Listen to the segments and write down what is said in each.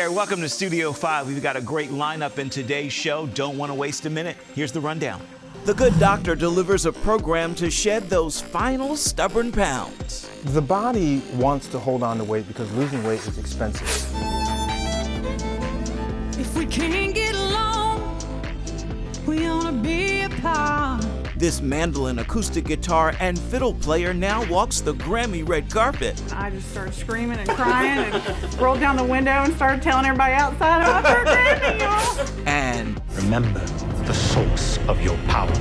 there, welcome to Studio 5. We've got a great lineup in today's show. Don't want to waste a minute. Here's the rundown. The Good Doctor delivers a program to shed those final stubborn pounds. The body wants to hold on to weight because losing weight is expensive. If we can't get along, we ought to be apart. This mandolin, acoustic guitar, and fiddle player now walks the Grammy red carpet. I just started screaming and crying and rolled down the window and started telling everybody outside about their Grammy, y'all. And remember the source of your power.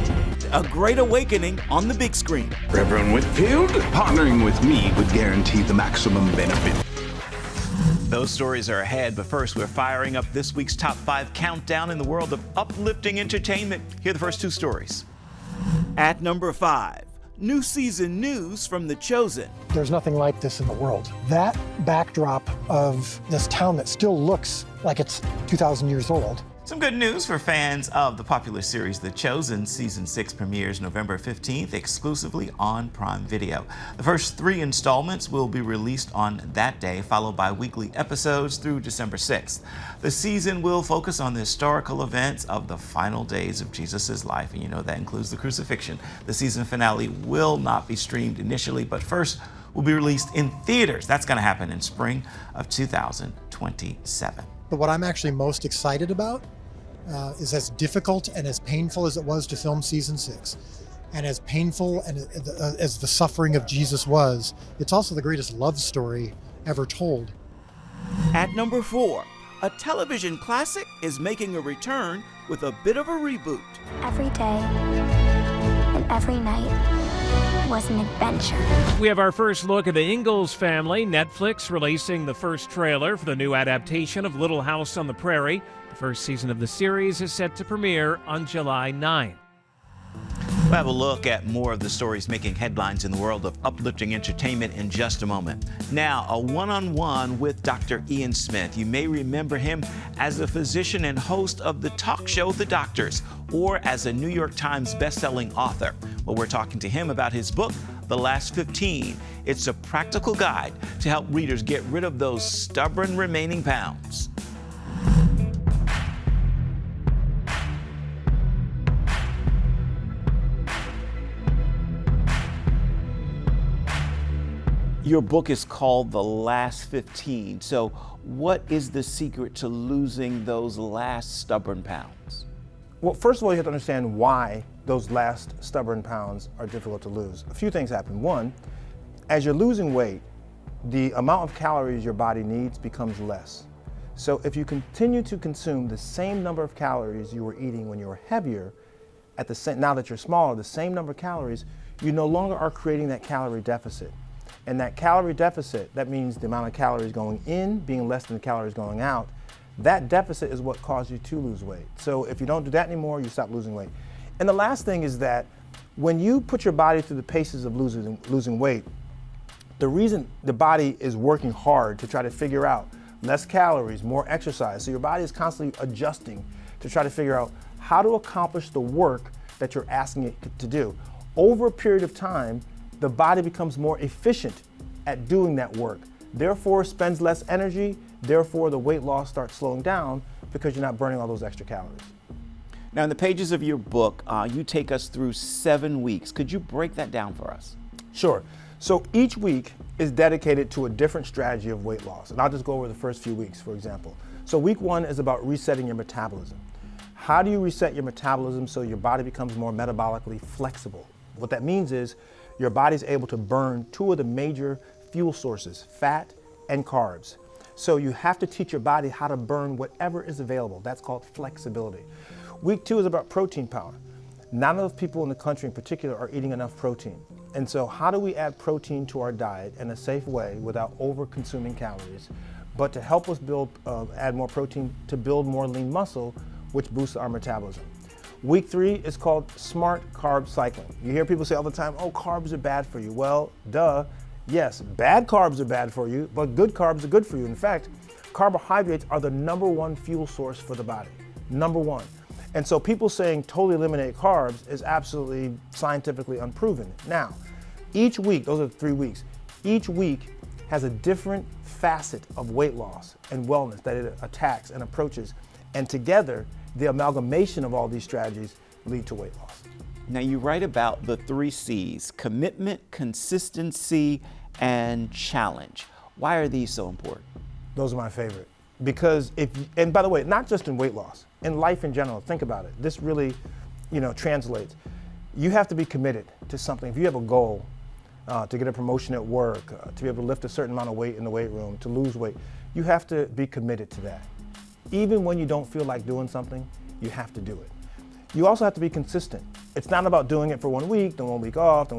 A great awakening on the big screen. Reverend Whitfield, partnering with me would guarantee the maximum benefit. Those stories are ahead, but first we're firing up this week's Top 5 countdown in the world of uplifting entertainment. Here are the first two stories. At number 5, new season news from The Chosen. There's nothing like this in the world. That backdrop of this town that still looks like it's 2,000 years old. Some good news for fans of the popular series The Chosen. Season 6 premieres November 15th exclusively on Prime Video. The first 3 installments will be released on that day, followed by weekly episodes through December 6th. The season will focus on the historical events of the final days of Jesus' life, and you know that includes the crucifixion. The season finale will not be streamed initially, but first will be released in theaters. That's going to happen in spring of 2027. But what I'm actually most excited about is as difficult and as painful as it was to film season 6, and as painful and as the suffering of Jesus was, it's also the greatest love story ever told. At number 4, a television classic is making a return with a bit of a reboot. Every day and every night was an adventure. We have our first look at the Ingalls family. Netflix releasing the first trailer for the new adaptation of Little House on the Prairie. The first season of the series is set to premiere on July 9. We'll have a look at more of the stories making headlines in the world of uplifting entertainment in just a moment. Now, a one-on-one with Dr. Ian Smith. You may remember him as a physician and host of the talk show The Doctors, or as a New York Times best-selling author. Well, we're talking to him about his book, The Last 15. It's a practical guide to help readers get rid of those stubborn remaining pounds. Your book is called The Last 15. So what is the secret to losing those last stubborn pounds? Well, first of all, you have to understand why those last stubborn pounds are difficult to lose. A few things happen. One, as you're losing weight, the amount of calories your body needs becomes less. So if you continue to consume the same number of calories you were eating when you were heavier, now that you're smaller, the same number of calories, you no longer are creating that calorie deficit. And that calorie deficit, that means the amount of calories going in being less than the calories going out. That deficit is what caused you to lose weight. So if you don't do that anymore, you stop losing weight. And the last thing is that when you put your body through the paces of losing weight, the reason the body is working hard to try to figure out less calories, more exercise. So your body is constantly adjusting to try to figure out how to accomplish the work that you're asking it to do. Over a period of time, the body becomes more efficient at doing that work. Therefore, spends less energy. Therefore, the weight loss starts slowing down because you're not burning all those extra calories. Now, in the pages of your book, you take us through 7 weeks. Could you break that down for us? Sure. So each week is dedicated to a different strategy of weight loss. And I'll just go over the first few weeks, for example. So week 1 is about resetting your metabolism. How do you reset your metabolism so your body becomes more metabolically flexible? What that means is your body's able to burn 2 of the major fuel sources, fat and carbs. So you have to teach your body how to burn whatever is available. That's called flexibility. Week 2 is about protein power. Not enough people in the country in particular are eating enough protein. And so how do we add protein to our diet in a safe way without over-consuming calories, but to help us add more protein to build more lean muscle, which boosts our metabolism. Week 3 is called smart carb cycling. You hear people say all the time, oh, carbs are bad for you. Well, duh, yes, bad carbs are bad for you, but good carbs are good for you. In fact, carbohydrates are the #1 fuel source for the body, #1. And so people saying totally eliminate carbs is absolutely scientifically unproven. Now, each week, those are 3 weeks, each week has a different facet of weight loss and wellness that it attacks and approaches. And together, the amalgamation of all these strategies lead to weight loss. Now, you write about the 3 C's: commitment, consistency, and challenge. Why are these so important? Those are my favorite. Because and by the way, not just in weight loss, in life in general, think about it. This really, translates. You have to be committed to something. If you have a goal to get a promotion at work, to be able to lift a certain amount of weight in the weight room, to lose weight, you have to be committed to that. Even when you don't feel like doing something, you have to do it. You also have to be consistent. It's not about doing it for 1 week, then 1 week off,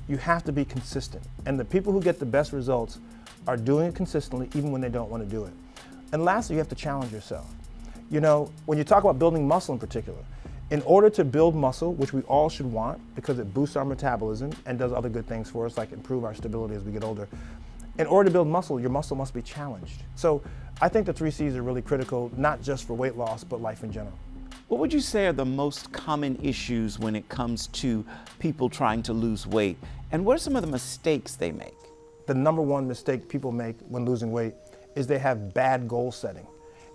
you have to be consistent. And the people who get the best results are doing it consistently even when they don't want to do it. And lastly, you have to challenge yourself. When you talk about building muscle in particular, in order to build muscle, which we all should want because it boosts our metabolism and does other good things for us, like improve our stability as we get older, in order to build muscle, your muscle must be challenged. So I think the 3 C's are really critical, not just for weight loss, but life in general. What would you say are the most common issues when it comes to people trying to lose weight? And what are some of the mistakes they make? The number one mistake people make when losing weight is they have bad goal setting.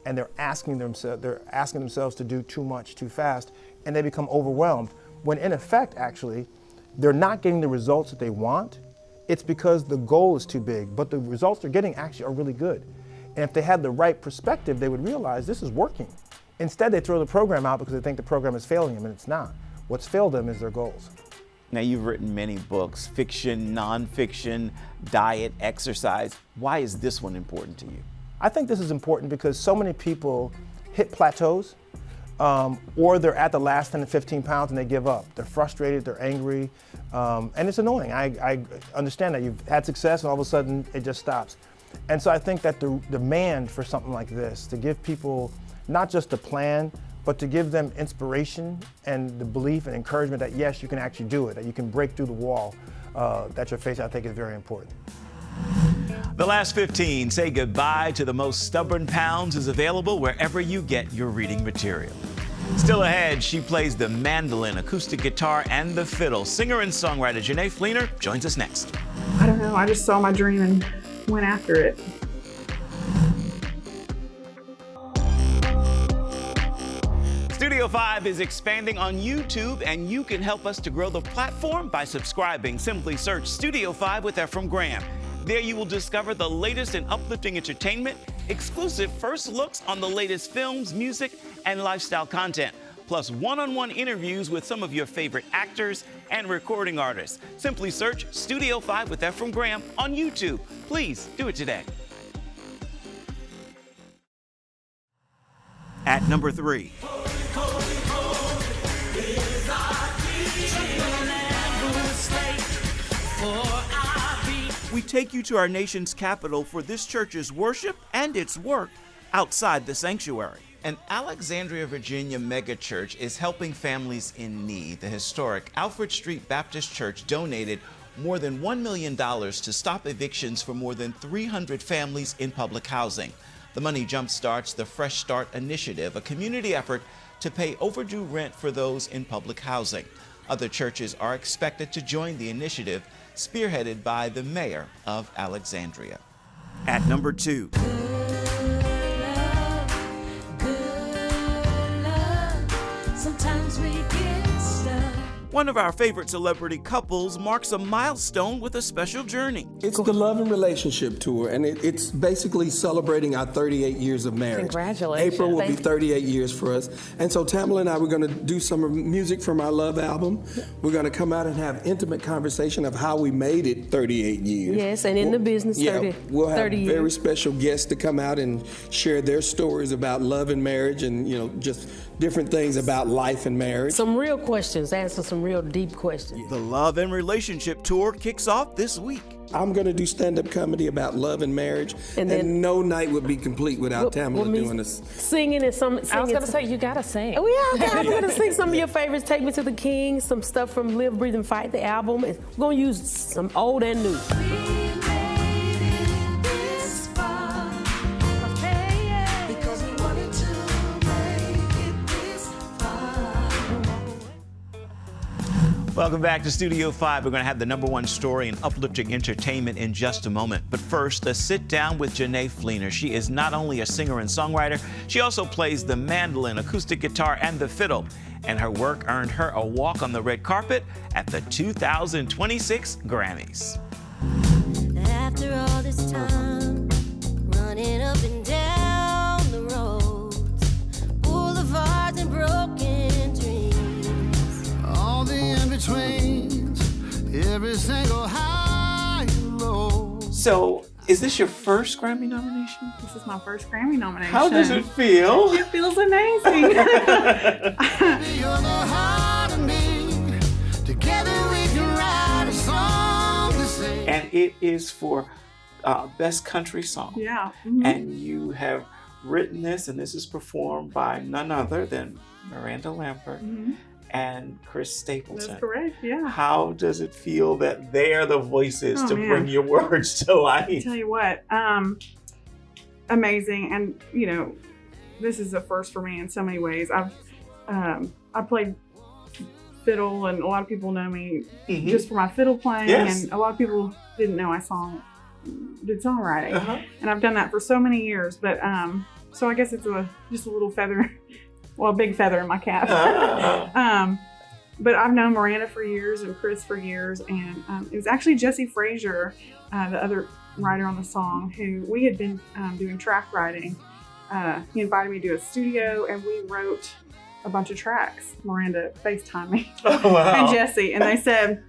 And they're asking themselves to do too much too fast, and they become overwhelmed, when in effect, actually, they're not getting the results that they want. It's because the goal is too big, but the results they're getting actually are really good. And if they had the right perspective, they would realize this is working. Instead, they throw the program out because they think the program is failing them, and it's not. What's failed them is their goals. Now, you've written many books: fiction, nonfiction, diet, exercise. Why is this one important to you? I think this is important because so many people hit plateaus, or they're at the last 10 to 15 pounds and they give up. They're frustrated, they're angry, and it's annoying. I understand that you've had success and all of a sudden it just stops. And so I think that the demand for something like this, to give people not just a plan, but to give them inspiration and the belief and encouragement that yes, you can actually do it, that you can break through the wall that you're facing, I think is very important. The Last 15, Say Goodbye to the Most Stubborn Pounds, is available wherever you get your reading material. Still ahead, she plays the mandolin, acoustic guitar, and the fiddle. Singer and songwriter Jenee Fleenor joins us next. I don't know. I just saw my dream and went after it. Studio 5 is expanding on YouTube, and you can help us to grow the platform by subscribing. Simply search Studio 5 with Efrem Graham. There you will discover the latest in uplifting entertainment, exclusive first looks on the latest films, music, and lifestyle content, plus one-on-one interviews with some of your favorite actors and recording artists. Simply search Studio 5 with Efrem Graham on YouTube. Please do it today. At number 3. We take you to our nation's capital for this church's worship and its work outside the sanctuary. An Alexandria, Virginia megachurch is helping families in need. The historic Alfred Street Baptist Church donated more than $1 million to stop evictions for more than 300 families in public housing. The money jumpstarts the Fresh Start Initiative, a community effort to pay overdue rent for those in public housing. Other churches are expected to join the initiative, spearheaded by the mayor of Alexandria. At number 2. One of our favorite celebrity couples marks a milestone with a special journey. It's the Love and Relationship Tour, and it's basically celebrating our 38 years of marriage. Congratulations. April will be 38 years for us. And so Tamala and I, we're going to do some music from our Love album. We're going to come out and have intimate conversation of how we made it 38 years. Yes, and in the business 30, we'll have 30 years. Very special guests to come out and share their stories about love and marriage and, just different things about life and marriage. Some real questions, answer some real deep questions. The Love and Relationship Tour kicks off this week. I'm going to do stand-up comedy about love and marriage, and no night would be complete without Tamala doing this. Singing and some. I was going to say, you got to sing. Oh, yeah, we're going to sing some of your favorites. Take Me to the King, some stuff from Live, Breathe, and Fight, the album. We're going to use some old and new. Welcome back to Studio 5. We're going to have the #1 story in uplifting entertainment in just a moment. But first, a sit down with Jenee Fleenor. She is not only a singer and songwriter, she also plays the mandolin, acoustic guitar, and the fiddle. And her work earned her a walk on the red carpet at the 2026 Grammys. After all this time, running up and down the roads, boulevards and broken dreams, all the in-betweens, every single high and low. So, is this your first Grammy nomination? This is my first Grammy nomination. How does it feel? It feels amazing. You're the heart of me. Together we can write a song to sing. And it is for Best Country Song. Yeah. Mm-hmm. And you have written this, and this is performed by none other than Miranda Lambert and Chris Stapleton. That's correct, yeah. How does it feel that they are the voices to man. bring your words to life? I tell you what, amazing. And, you know, this is a first for me in so many ways. I played fiddle, and a lot of people know me just for my fiddle playing. Yes. And a lot of people didn't know I did songwriting. And I've done that for so many years. But so I guess it's just a little feather, well, a big feather in my cap. But I've known Miranda for years and Chris for years. And it was actually Jesse Frazier, the other writer on the song, who we had been doing track writing. He invited me to do a studio, and we wrote a bunch of tracks. Miranda FaceTimed me and Jesse, and they said,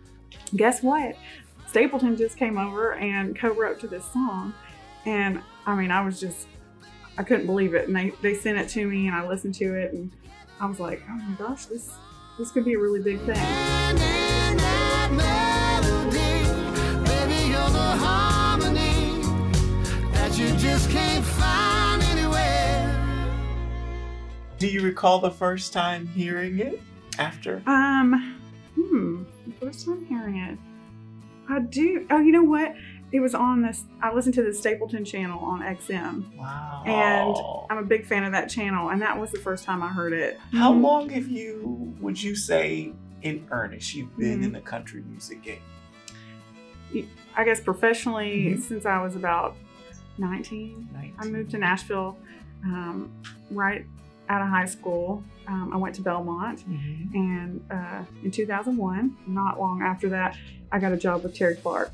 guess what? Stapleton just came over and co-wrote to this song. And I mean, I couldn't believe it. And they sent it to me, and I listened to it, and I was like, oh my gosh, this could be a really big thing. And in that melody, baby, you're the harmony that you just can't find anywhere. Do you recall the first time hearing it after? The first time hearing it, I do. Oh, you know what? It was on this. I listened to the Stapleton channel on XM. Wow. And I'm a big fan of that channel, and that was the first time I heard it. How long would you say, in earnest, you've been in the country music game? I guess professionally, since I was about 19. I moved to Nashville right out of high school. I went to Belmont, and in 2001, not long after that, I got a job with Terry Clark.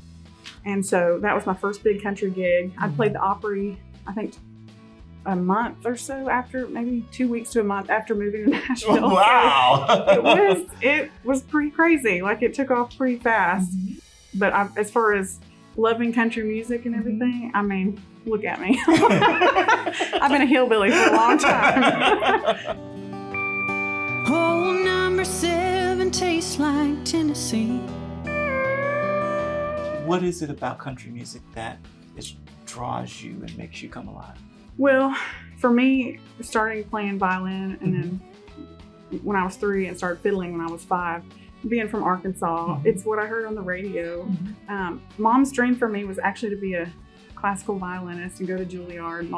And so that was my first big country gig. I played the Opry, I think, a month or so after, maybe 2 weeks to a month after moving to Nashville. Wow. So it was pretty crazy. Like, it took off pretty fast. But as far as loving country music and everything, I mean, look at me. I've been a hillbilly for a long time. Hole number 7 tastes like Tennessee. What is it about country music that draws you and makes you come alive? Well, for me, starting playing violin, and then when I was 3 and started fiddling when I was 5, being from Arkansas, it's what I heard on the radio. Mom's dream for me was actually to be a classical violinist and go to Juilliard,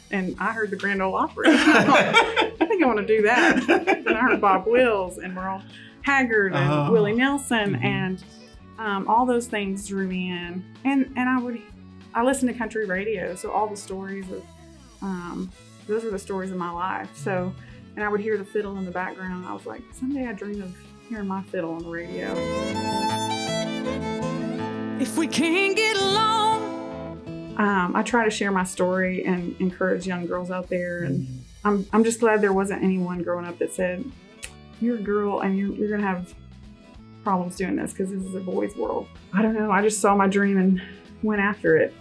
and I heard the Grand Ole Opry. I think I want to do that. Then I heard Bob Wills and Merle Haggard and Willie Nelson, and all those things drew me in. And I listened to country radio, so all the stories of those were the stories of my life. So, and I would hear the fiddle in the background. I was like, someday I dream of hearing my fiddle on the radio. If we can't get along. I try to share my story and encourage young girls out there. And I'm just glad there wasn't anyone growing up that said, you're a girl and you're going to have problems doing this because this is a boy's world. I don't know. I just saw my dream and went after it.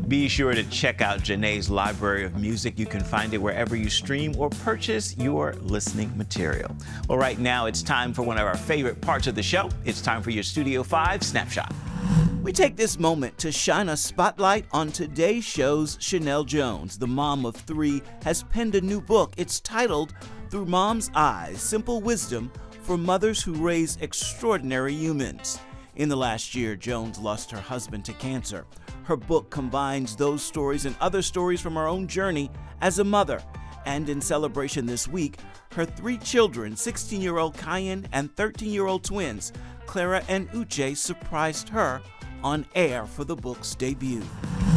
Be sure to check out Jenee's library of music. You can find it wherever you stream or purchase your listening material. Well, right now it's time for one of our favorite parts of the show. It's time for your Studio 5 Snapshot. We take this moment to shine a spotlight on today's show's Chanel Jones. The mom of 3 has penned a new book. It's titled Through Mom's Eyes, Simple Wisdom for Mothers Who Raise Extraordinary Humans. In the last year, Jones lost her husband to cancer. Her book combines those stories and other stories from her own journey as a mother. And in celebration this week, her 3 children, 16-year-old Kyan and 13-year-old twins, Clara and Uche, surprised her on air for the book's debut.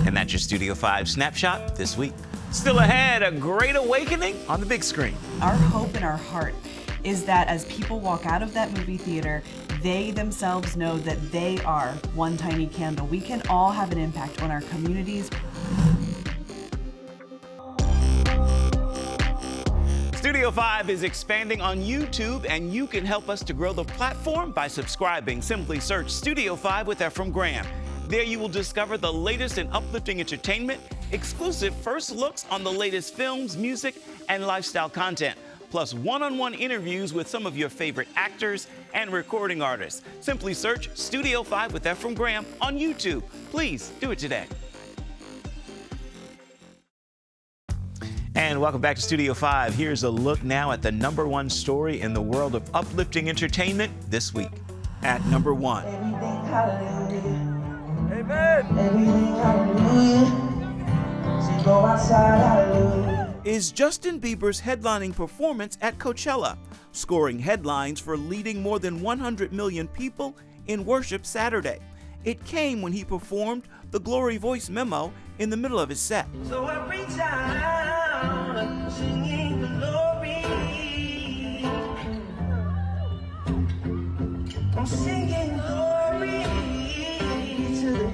And that's your Studio 5 snapshot this week. Still ahead, a great awakening on the big screen. Our hope in our heart is that as people walk out of that movie theater, they themselves know that they are one tiny candle. We can all have an impact on our communities. Studio 5 is expanding on YouTube, and you can help us to grow the platform by subscribing. Simply search Studio 5 with Efrem Graham. There you will discover the latest in uplifting entertainment, exclusive first looks on the latest films, music, and lifestyle content, plus one-on-one interviews with some of your favorite actors and recording artists. Simply search Studio 5 with Efrem Graham on YouTube. Please do it today. And welcome back to Studio 5. Here's a look now at the #1 story in the world of uplifting entertainment this week. At number 1. Everything, hallelujah. Amen. Everything, hallelujah. So go outside, hallelujah. Is Justin Bieber's headlining performance at Coachella, scoring headlines for leading more than 100 million people in worship Saturday. It came when he performed the Glory Voice memo in the middle of his set. So I reach out, singing glory. I'm singing glory to the...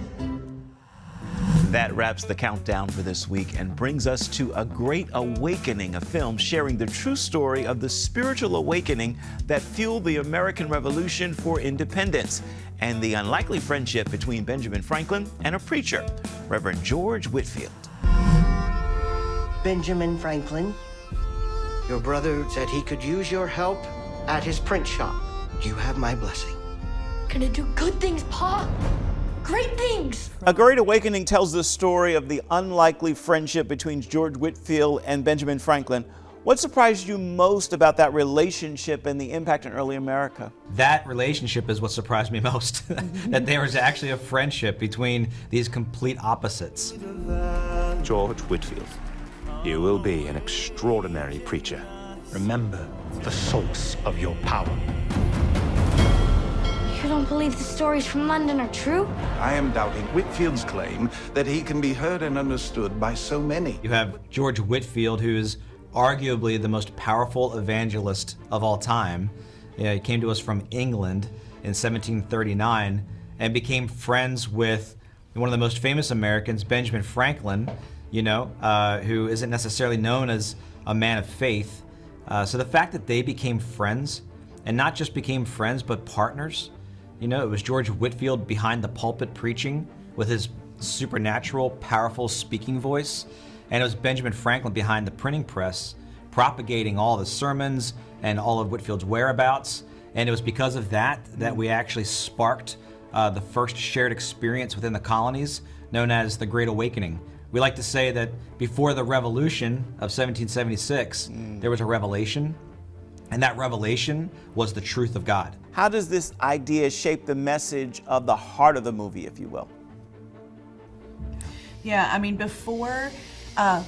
That wraps the countdown for this week and brings us to A Great Awakening, a film sharing the true story of the spiritual awakening that fueled the American Revolution for independence and the unlikely friendship between Benjamin Franklin and a preacher, Reverend George Whitefield. Benjamin Franklin, your brother said he could use your help at his print shop. You have my blessing. Gonna do good things, Pa. Great things. A Great Awakening tells the story of the unlikely friendship between George Whitefield and Benjamin Franklin. What surprised you most about that relationship and the impact in early America? That relationship is what surprised me most, that there was actually a friendship between these complete opposites. George Whitefield, you will be an extraordinary preacher. Remember the source of your power. You don't believe the stories from London are true? I am doubting Whitfield's claim that he can be heard and understood by so many. You have George Whitefield, who is arguably the most powerful evangelist of all time. He came to us from England in 1739 and became friends with one of the most famous Americans, Benjamin Franklin, who isn't necessarily known as a man of faith. So the fact that they became friends, and not just became friends, but partners. It was George Whitefield behind the pulpit preaching with his supernatural, powerful speaking voice. And it was Benjamin Franklin behind the printing press, propagating all the sermons and all of Whitefield's whereabouts. And it was because of that we actually sparked the first shared experience within the colonies, known as the Great Awakening. We like to say that before the Revolution of 1776, there was a revelation, and that revelation was the truth of God. How does this idea shape the message of the heart of the movie, if you will? Yeah, I mean, before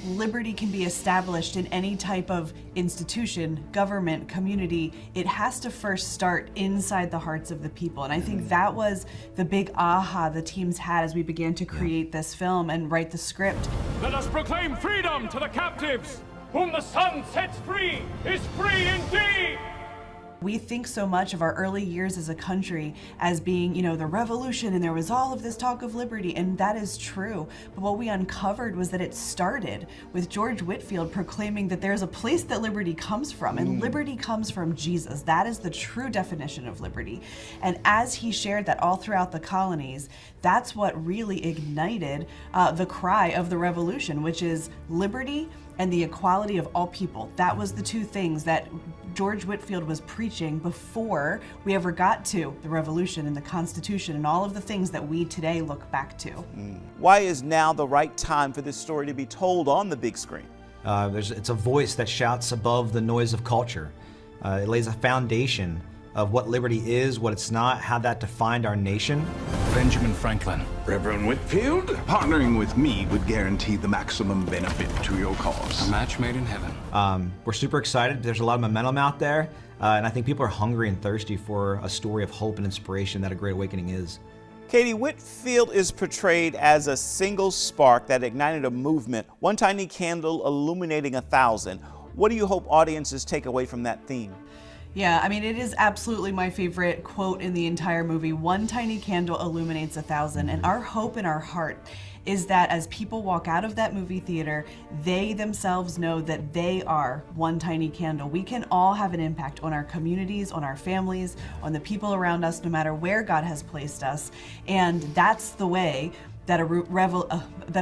liberty can be established in any type of institution, government, community, it has to first start inside the hearts of the people. And I think that was the big aha the teams had as we began to create this film and write the script. Let us proclaim freedom to the captives. Whom the sun sets free is free indeed. We think so much of our early years as a country as being, the revolution, and there was all of this talk of liberty, and that is true. But what we uncovered was that it started with George Whitefield proclaiming that there's a place that liberty comes from, and liberty comes from Jesus. That is the true definition of liberty. And as he shared that all throughout the colonies, that's what really ignited the cry of the revolution, which is liberty and the equality of all people. That was the two things that George Whitefield was preaching before we ever got to the Revolution and the Constitution and all of the things that we today look back to. Why is now the right time for this story to be told on the big screen? It's a voice that shouts above the noise of culture. It lays a foundation of what liberty is, what it's not, how that defined our nation. Benjamin Franklin. Reverend Whitfield, partnering with me would guarantee the maximum benefit to your cause. A match made in heaven. We're super excited. There's a lot of momentum out there, and I think people are hungry and thirsty for a story of hope and inspiration that A Great Awakening is. Katie, Whitfield is portrayed as a single spark that ignited a movement, one tiny candle illuminating 1,000. What do you hope audiences take away from that theme? Yeah, I mean, it is absolutely my favorite quote in the entire movie. One tiny candle illuminates 1,000. And our hope in our heart is that as people walk out of that movie theater, they themselves know that they are one tiny candle. We can all have an impact on our communities, on our families, on the people around us, no matter where God has placed us. And that's the way that a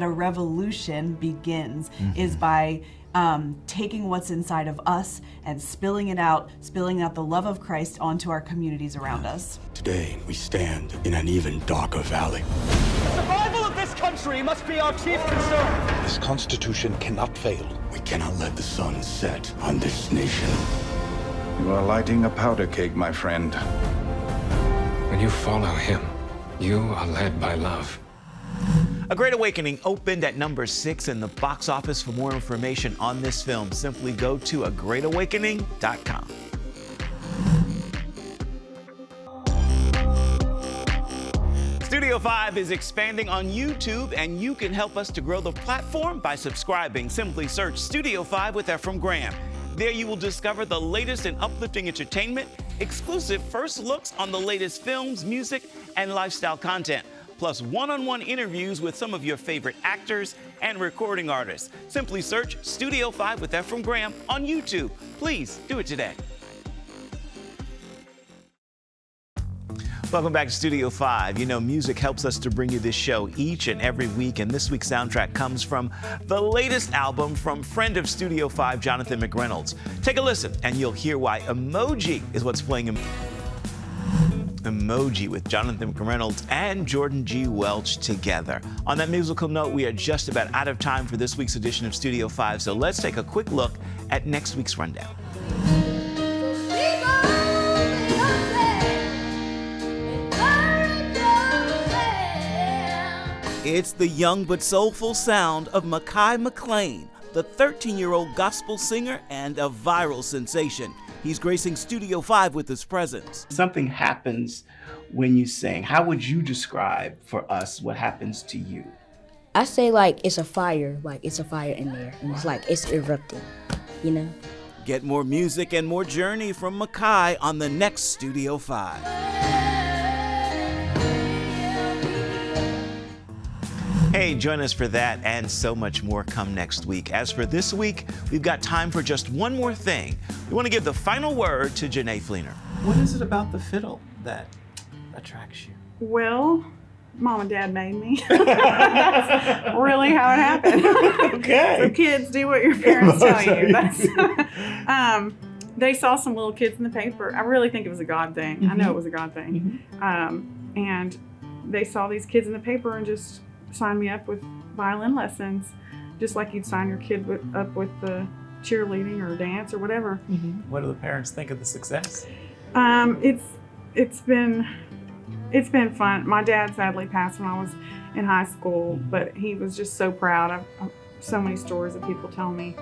revolution begins, is by taking what's inside of us and spilling out the love of Christ onto our communities around us. Today, we stand in an even darker valley. The survival of this country must be our chief concern. This Constitution cannot fail. We cannot let the sun set on this nation. You are lighting a powder keg, my friend. When you follow him, you are led by love. A Great Awakening opened at number 6 in the box office. For more information on this film, simply go to agreatawakening.com. Studio 5 is expanding on YouTube, and you can help us to grow the platform by subscribing. Simply search Studio 5 with Efrem Graham. There you will discover the latest in uplifting entertainment, exclusive first looks on the latest films, music, and lifestyle content, plus one-on-one interviews with some of your favorite actors and recording artists. Simply search Studio 5 with Efrem Graham on YouTube. Please do it today. Welcome back to Studio 5. You know, music helps us to bring you this show each and every week, and this week's soundtrack comes from the latest album from friend of Studio 5, Jonathan McReynolds. Take a listen, and you'll hear why Emoji is what's playing Emoji with Jonathan McReynolds and Jordan G. Welch together. On that musical note, we are just about out of time for this week's edition of Studio 5, so let's take a quick look at next week's rundown. It's the young but soulful sound of Makai McLean, the 13-year-old gospel singer and a viral sensation. He's gracing Studio 5 with his presence. Something happens when you sing. How would you describe for us what happens to you? I say like it's a fire in there, and it's like it's erupting, you know? Get more music and more journey from Makai on the next Studio 5. Hey, join us for that and so much more come next week. As for this week, we've got time for just one more thing. We want to give the final word to Jenee Fleenor. What is it about the fiddle that attracts you? Well, Mom and Dad made me. That's really how it happened. Okay. So kids, do what your parents tell you. That's, they saw some little kids in the paper. I really think it was a God thing. Mm-hmm. I know it was a God thing. Mm-hmm. And they saw these kids in the paper and just signed me up with violin lessons, just like you'd sign your kid up with the cheerleading or dance or whatever. Mm-hmm. What do the parents think of the success? It's been fun. My dad sadly passed when I was in high school, but he was just so proud. I've so many stories that people tell me.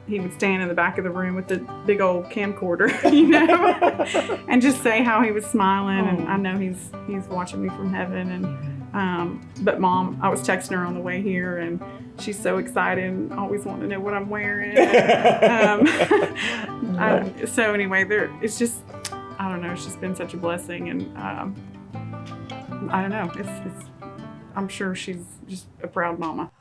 He would stand in the back of the room with the big old camcorder, you know, and just say how he was smiling. And I know he's watching me from heaven. And but Mom, I was texting her on the way here, and she's so excited and always wanting to know what I'm wearing. So anyway, it's just, I don't know, it's just been such a blessing, and I don't know, it's I'm sure she's just a proud mama.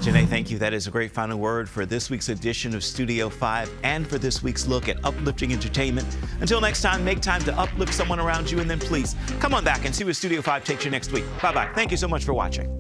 Jenee, thank you. That is a great final word for this week's edition of Studio 5 and for this week's look at uplifting entertainment. Until next time, make time to uplift someone around you, and then please come on back and see where Studio 5 takes you next week. Bye-bye. Thank you so much for watching.